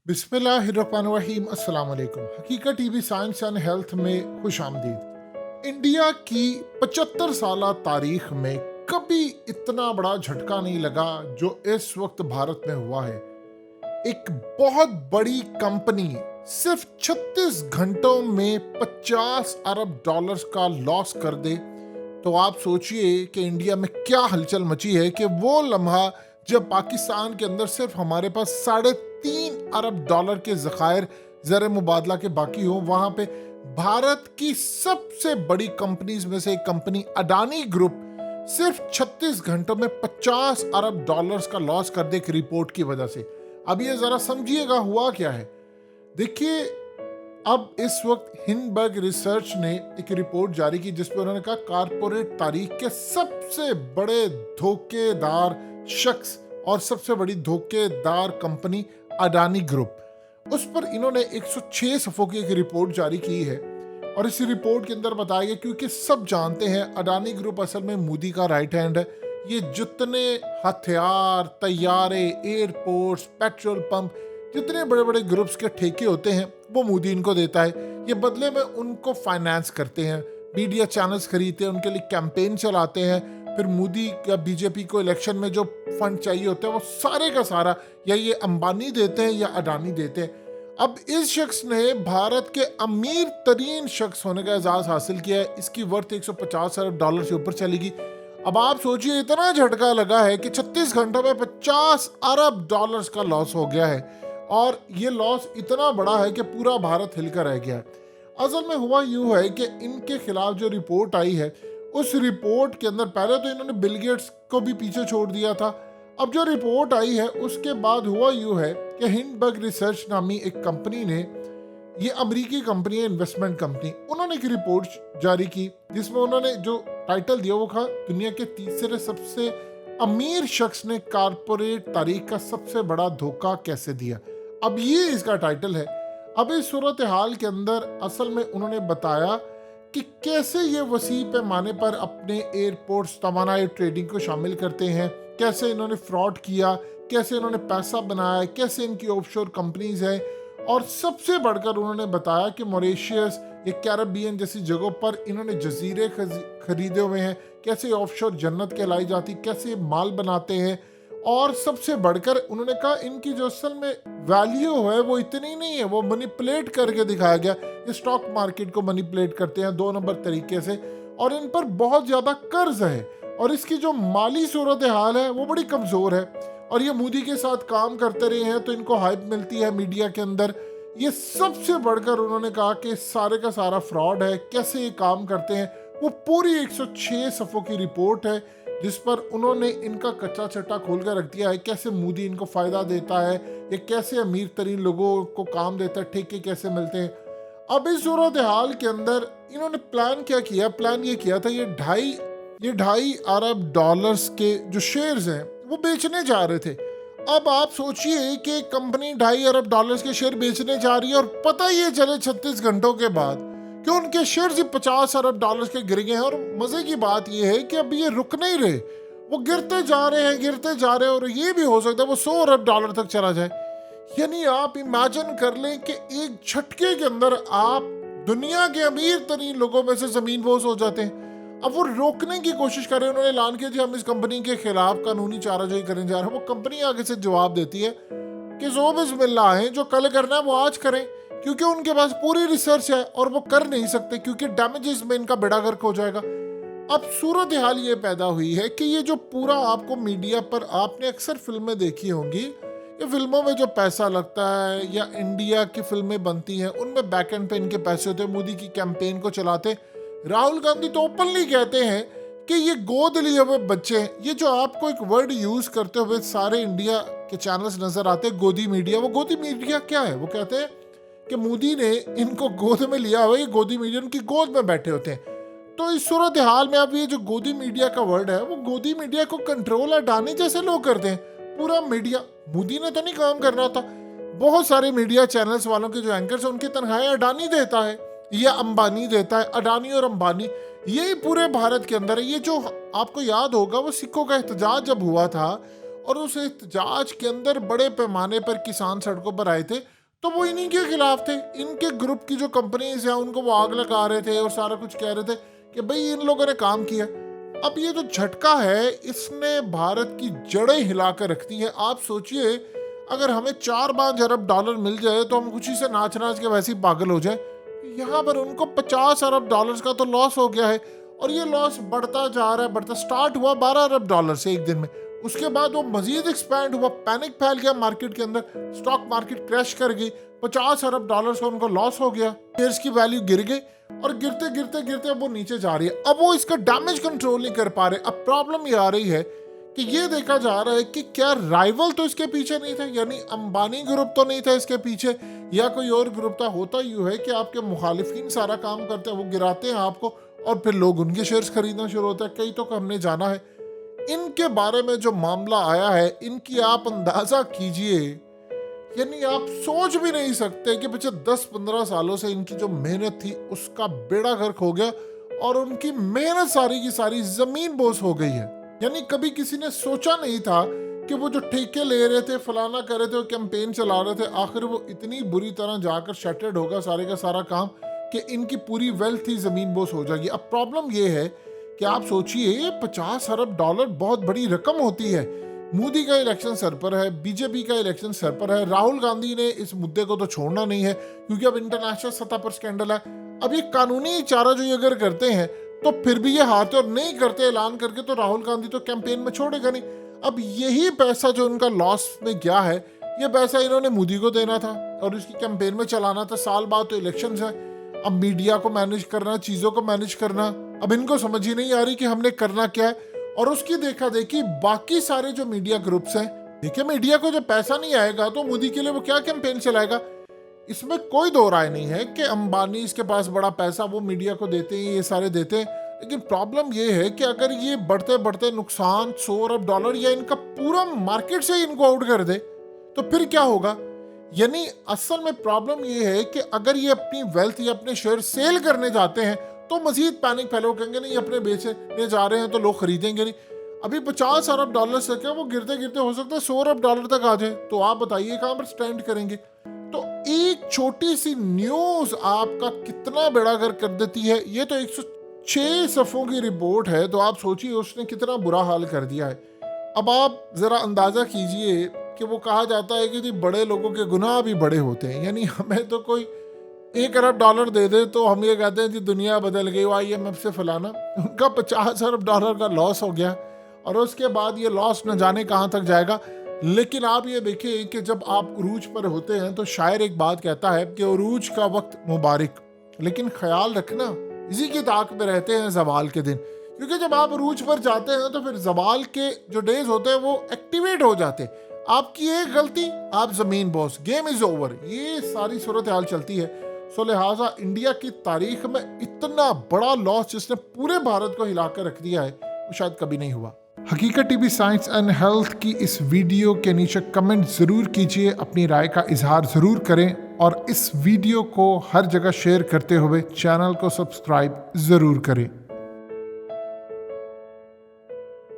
बिस्मिल्लाहिर्रहमानिर्रहीम अस्सलाम वालेकुम। हकीकत टीवी साइंस एंड हेल्थ में खुश आमदीद। इंडिया की 75 साल तारीख में कभी इतना बड़ा झटका नहीं लगा जो इस वक्त भारत में हुआ है। एक बहुत बड़ी कंपनी सिर्फ 36 घंटों में 50 अरब डॉलर्स का लॉस कर दे, तो आप सोचिए कि इंडिया में क्या हलचल मची है कि वो लम्हा जब पाकिस्तान के अंदर सिर्फ हमारे पास 3.5 अरब डॉलर के ज़खायर ज़र मुबादला के बाकी हो, वहाँ पे भारत की सबसे बड़ी कंपनीज में से एक कंपनी अडानी ग्रुप सिर्फ 36 घंटों में 50 अरब डॉलर्स का लॉस कर दे एक रिपोर्ट की वजह से। अब ये ज़रा समझिएगा हुआ क्या है। देखिए, अब इस वक्त हिंडबर्ग रिसर्च ने एक रिपोर्ट जारी की जिसमें उन्होंने कहा कारपोरेट तारीख के सबसे बड़े धोखेदार शख्स और सबसे बड़ी धोखेदार कंपनी अडानी ग्रुप, उस पर इन्होंने 106 सफ़ों की एक रिपोर्ट जारी की है। और इस रिपोर्ट के अंदर बताया गया, क्योंकि सब जानते हैं अडानी ग्रुप असल में मोदी का राइट हैंड है। ये जितने हथियार, तैयारे, एयरपोर्ट्स, पेट्रोल पंप, जितने बड़े बड़े ग्रुप्स के ठेके होते हैं वो मोदी इनको देता है। ये बदले में उनको फाइनेंस करते हैं, मीडिया चैनल्स खरीदते हैं, उनके लिए कैंपेन चलाते हैं। फिर मोदी या बीजेपी को इलेक्शन में जो फंड चाहिए होता है वो सारे का सारा या ये अंबानी देते हैं या अडानी देते हैं। अब इस शख्स ने भारत के अमीर तरीन शख्स होने का एजाज हासिल किया है। इसकी वर्थ 150 अरब डॉलर से ऊपर चलेगी। अब आप सोचिए, इतना झटका लगा है कि 36 घंटों में 50 अरब डॉलर्स का लॉस हो गया है। और ये लॉस इतना बड़ा है कि पूरा भारत हिलकर रह गया है। असल में हुआ यूं है कि इनके खिलाफ जो रिपोर्ट आई है, उस रिपोर्ट के अंदर पहले तो इन्होंने बिल गेट्स को भी पीछे छोड़ दिया था। अब जो रिपोर्ट आई है उसके बाद हुआ यूं है कि हिंडबर्ग रिसर्च नामी एक कंपनी ने, ये अमेरिकी कंपनी है, इन्वेस्टमेंट कंपनी, उन्होंने एक रिपोर्ट जारी की जिसमें उन्होंने जो टाइटल दिया वो था दुनिया के तीसरे सबसे अमीर शख्स ने कारपोरेट तारीख का सबसे बड़ा धोखा कैसे दिया। अब ये इसका टाइटल है। अब इस सूरत हाल के अंदर असल में उन्होंने बताया कि कैसे ये वसी पैमाने पर अपने एयरपोर्ट्स, तवानाई ट्रेडिंग को शामिल करते हैं, कैसे इन्होंने फ्रॉड किया, कैसे इन्होंने पैसा बनाया, कैसे इनकी ऑफशोर कंपनीज हैं। और सबसे बढ़कर उन्होंने बताया कि मॉरिशस या कैरेबियन जैसी जगहों पर इन्होंने जजीरे खरीदे हुए हैं, कैसे ऑफशोर जन्नत कहलाई जाती, कैसे माल बनाते हैं। और सबसे बढ़कर उन्होंने कहा इनकी जो असल में वैल्यू है वो इतनी नहीं है, वो मनिपुलेट करके दिखाया गया। ये स्टॉक मार्केट को मनिपुलेट करते हैं 2 नंबर तरीके से, और इन पर बहुत ज़्यादा कर्ज है और इसकी जो माली सूरत हाल है वो बड़ी कमज़ोर है। और ये मोदी के साथ काम करते रहे हैं तो इनको हाइप मिलती है मीडिया के अंदर। ये सबसे बढ़कर उन्होंने कहा कि सारे का सारा फ्रॉड है, कैसे ये काम करते हैं। वो पूरी 106 सफ़ों की रिपोर्ट है जिस पर उन्होंने इनका कच्चा छट्टा खोल कर रख दिया है, कैसे मोदी इनको फ़ायदा देता है, ये कैसे अमीर तरीन लोगों को काम देता है, ठेके कैसे मिलते हैं। अब इस सूरत हाल के अंदर इन्होंने प्लान क्या किया, प्लान ये किया था, ये ढाई अरब डॉलर्स के जो शेयर्स हैं वो बेचने जा रहे थे। अब आप सोचिए कि कंपनी 2.5 अरब डॉलर्स के शेयर बेचने जा रही है और पता ये चले 36 घंटों के बाद कि उनके शेयर्स ही 50 अरब डॉलर्स के गिर गए हैं। और मजे की बात यह है कि अब ये रुक नहीं रहे, वो गिरते जा रहे हैं और ये भी हो सकता है वो 100 अरब डॉलर तक चला जाए। यानी आप इमेजिन कर लें कि एक झटके के अंदर आप दुनिया के अमीर तरीन लोगों में से जमीन बोस हो जाते हैं। अब वो रोकने की कोशिश कर रहे हैं, उन्होंने ऐलान किया जी हम इस कंपनी के खिलाफ कानूनी चाराजोई करने जा रहे हैं। वो कंपनी आगे से जवाब देती है कि जो बिस्मिल्लाह है, जो कल करना है वो आज करें, क्योंकि उनके पास पूरी रिसर्च है और वो कर नहीं सकते क्योंकि डैमेजेस में इनका बेड़ा गर्क हो जाएगा। अब सूरत हाल ये पैदा हुई है कि ये जो पूरा आपको मीडिया पर, आपने अक्सर फिल्में देखी होंगी, ये फिल्मों में जो पैसा लगता है या इंडिया की फिल्में बनती हैं उनमें बैक एंड पे इनके पैसे होते हैं, मोदी की कैंपेन को चलाते। राहुल गांधी तो ओपनली कहते हैं कि ये गोद लिए हुए बच्चे हैं। ये जो आपको एक वर्ड यूज करते हुए सारे इंडिया के चैनल्स नजर आते हैं, गोदी मीडिया, वो गोदी मीडिया क्या है? वो कहते हैं कि मोदी ने इनको गोद में लिया हुआ, ये गोदी मीडिया उनकी गोद में बैठे होते हैं। तो इस सूरत हाल में अब ये जो गोदी मीडिया का वर्ड है, वो गोदी मीडिया को कंट्रोल अडानी जैसे लोग करते हैं। पूरा मीडिया, मोदी ने तो नहीं काम करना था, बहुत सारे मीडिया चैनल्स वालों के जो एंकर्स हैं उनकी तनख्वाहें अडानी देता है या अंबानी देता है। अडानी और अंबानी यही पूरे भारत के अंदर है। ये जो आपको याद होगा वो सिखों का एहतजाज जब हुआ था और उस एहतजाज के अंदर बड़े पैमाने पर किसान सड़कों पर आए थे, तो वो इन्हीं के खिलाफ थे। इनके ग्रुप की जो कंपनीज हैं उनको वो आग लगा रहे थे और सारा कुछ कह रहे थे कि भाई इन लोगों ने काम किया। अब ये जो झटका है इसने भारत की जड़ें हिला कर रख दी है। आप सोचिए, अगर हमें 4-5 अरब डॉलर मिल जाए तो हम खुशी से नाच नाच के वैसे ही पागल हो जाए। यहाँ पर उनको 50 अरब डॉलर्स का तो लॉस हो गया है और ये लॉस बढ़ता जा रहा है, बढ़ता। स्टार्ट हुआ 12 अरब डॉलर से एक दिन में, उसके बाद वो मजीद एक्सपैंड हुआ, पैनिक फैल गया मार्केट के अंदर, स्टॉक मार्केट क्रैश कर गई, 50 अरब डॉलर्स का उनको लॉस हो गया, शेयर्स की वैल्यू गिर गई और गिरते गिरते गिरते अब वो नीचे जा रही है। अब वो इसका डैमेज कंट्रोल नहीं कर पा रहे। अब प्रॉब्लम ये आ रही है कि ये देखा जा रहा है कि क्या राइवल तो इसके पीछे नहीं था, यानी अंबानी ग्रुप तो नहीं था इसके पीछे, या कोई और ग्रुप था। होता यूँ है कि आपके मुखालिफिन सारा काम करते हैं, वो गिराते हैं आपको और फिर लोग उनके शेयर्स खरीदना शुरू होता है। कई तो हमने जाना है। इनके बारे में जो मामला आया है, इनकी आप अंदाजा कीजिए, यानी आप सोच भी नहीं सकते कि पिछले 10-15 सालों से इनकी जो मेहनत थी उसका बेड़ा गर्क हो गया और उनकी मेहनत सारी की सारी जमीन बोझ हो गई है। यानी कभी किसी ने सोचा नहीं था कि वो जो ठेके ले रहे थे, फलाना कर रहे थे, वो कैंपेन चला रहे थे, आखिर वो इतनी बुरी तरह जाकर शटर्ड होगा सारे का सारा काम कि इनकी पूरी वेल्थ ही जमीन बोझ हो जाएगी। अब प्रॉब्लम ये है कि आप सोचिए 50 अरब डॉलर बहुत बड़ी रकम होती है। मोदी का इलेक्शन सर पर है, बीजेपी का इलेक्शन सर पर है, राहुल गांधी ने इस मुद्दे को तो छोड़ना नहीं है क्योंकि अब इंटरनेशनल सतह पर स्कैंडल है। अब ये कानूनी चारा जो ये अगर करते हैं तो फिर भी ये हाथ और नहीं करते ऐलान करके, तो राहुल गांधी तो कैंपेन में छोड़ेगा नहीं। अब यही पैसा जो उनका लॉस में गया है, ये पैसा इन्होंने मोदी को देना था और इसकी कैंपेन में चलाना था। साल बाद तो इलेक्शन है, अब मीडिया को मैनेज करना, चीजों को मैनेज करना, अब इनको समझ ही नहीं आ रही कि हमने करना क्या है। और उसकी देखा देखी बाकी सारे जो मीडिया ग्रुप्स हैं, देखिए मीडिया को जब पैसा नहीं आएगा तो मोदी के लिए वो क्या कैंपेन चलाएगा। इसमें कोई दो राय नहीं है कि अंबानी इसके पास बड़ा पैसा, वो मीडिया को देते हैं, ये सारे देते हैं। लेकिन प्रॉब्लम ये है कि अगर ये बढ़ते बढ़ते नुकसान 100 अरब डॉलर या इनका पूरा मार्केट से इनको आउट कर दे तो फिर क्या होगा। यानी असल में प्रॉब्लम ये है कि अगर ये अपनी वेल्थ या अपने शेयर सेल करने जाते हैं तो मजीद पैनिक फैलो, कहेंगे नहीं अपने बेचने जा रहे हैं तो लोग खरीदेंगे नहीं। अभी 50 अरब डॉलर से क्या वो गिरते गिरते हो सकता है 100 अरब डॉलर तक आ जाए, तो आप बताइए कहाँ पर स्टैंड करेंगे। तो एक छोटी सी न्यूज आपका कितना बेड़ा गर्क कर देती है। ये तो 106 सफ़ों की रिपोर्ट है, तो आप सोचिए उसने कितना बुरा हाल कर दिया है। अब आप जरा अंदाजा कीजिए कि वो कहा जाता है कि जी बड़े लोगों के गुनाह भी बड़े होते हैं। यानी हमें तो कोई 1 अरब डॉलर दे दे तो हम ये कहते हैं जी दुनिया बदल गई, IMF से फलाना। उनका 50 अरब डॉलर का लॉस हो गया और उसके बाद ये लॉस न जाने कहाँ तक जाएगा। लेकिन आप ये देखिए कि जब आप उरूज पर होते हैं तो शायर एक बात कहता है कि उरूज का वक्त मुबारक, लेकिन ख्याल रखना इसी की ताक में रहते हैं ज़वाल के दिन, क्योंकि जब आप उरूज पर जाते हैं तो फिर ज़वाल के जो डेज होते हैं वो एक्टिवेट हो जाते हैं। आपकी एक गलती, आप ज़मीन बॉस, गेम इज़ ओवर, ये सारी सूरत हाल चलती है। सो लिहाजा इंडिया की तारीख में इतना बड़ा लॉस जिसने पूरे भारत को हिलाकर रख दिया है वो शायद कभी नहीं हुआ। हकीकत टीवी साइंस एंड हेल्थ की इस वीडियो के नीचे कमेंट ज़रूर कीजिए, अपनी राय का इजहार ज़रूर करें और इस वीडियो को हर जगह शेयर करते हुए चैनल को सब्सक्राइब ज़रूर करें।